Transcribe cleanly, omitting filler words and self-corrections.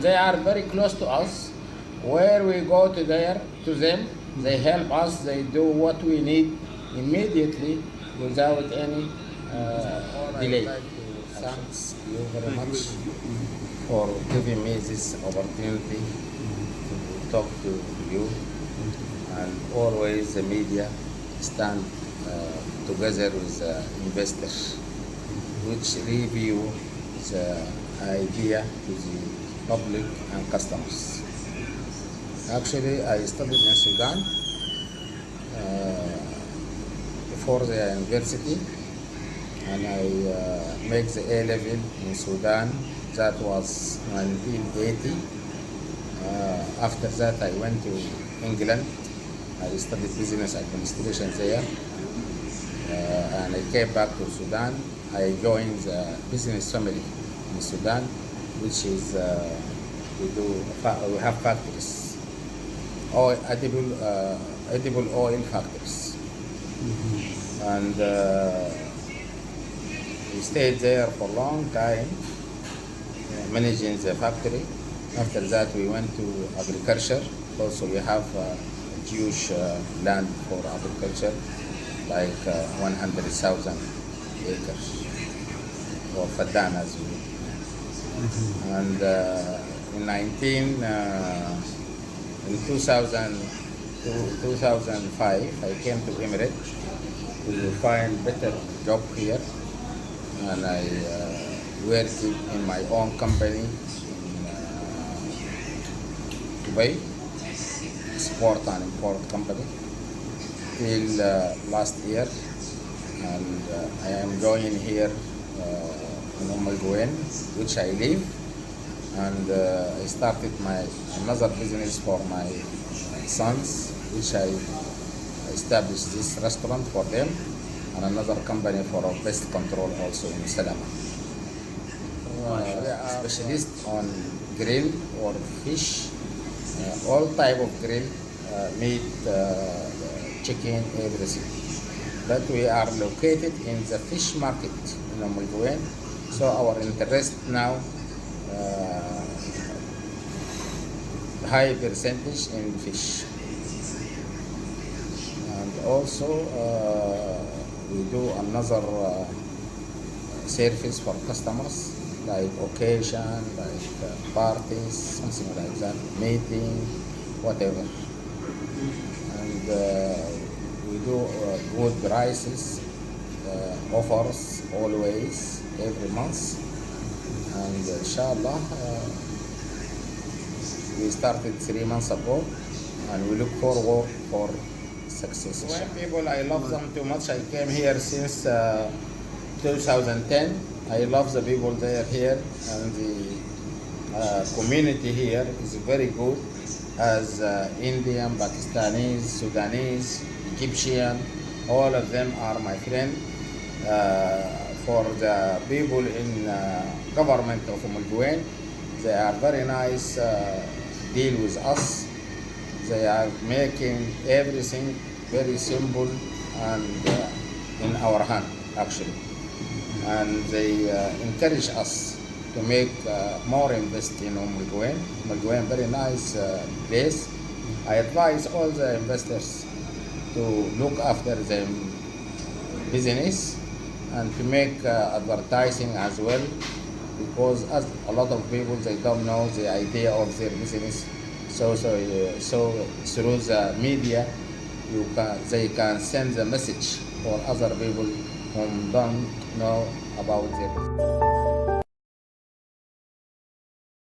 they are very close to us. Where we go to them, they help us. They do what we need immediately without any delay. Thanks you very much for giving me this opportunity to talk to you. And always the media stand together with the investors, which review the idea to the public and customers. Actually, I studied in Sudan before the university, and I make the A level in Sudan. That was 1980. After that, I went to England. I studied business administration there, and I came back to Sudan. I joined the business family in Sudan, which is we have factories, edible oil factories, and we stayed there for a long time, managing the factory. After that, we went to agriculture. Also, we have huge land for agriculture, like 100,000 acres, or fadan as we. And in 2005, I came to Emirates to find better job here, and I worked in my own company in Dubai, export and import company, till last year, and I am joining here in Al Quwain, which I live, and I started another business for my sons, which I established this restaurant for them, and another company for pest control also in Salama. We are specialists on grill or fish, all type of grill, meat, chicken, everything. But we are located in the fish market in Al Quwain, so our interest now high percentage in fish. And also we do another service for customers, like occasion, like parties, something like that, meeting, whatever. And we do good prices, offers always, every month. And inshallah, we started 3 months ago, and we look forward for success. When people, I love them too much. I came here since 2010. I love the people there here, and the community here is very good, as Indian, Pakistanis, Sudanese, Egyptian, all of them are my friend. For the people in government of Al Quwain, they are very nice, deal with us. They are making everything very simple and in our hand, actually. And they encourage us to make more invest in Al Quwain. Al Quwain, very nice place. I advise all the investors to look after their business and to make advertising as well, because as a lot of people, they don't know the idea of their business. So through the media, they can send the message for other people who don't know about their business.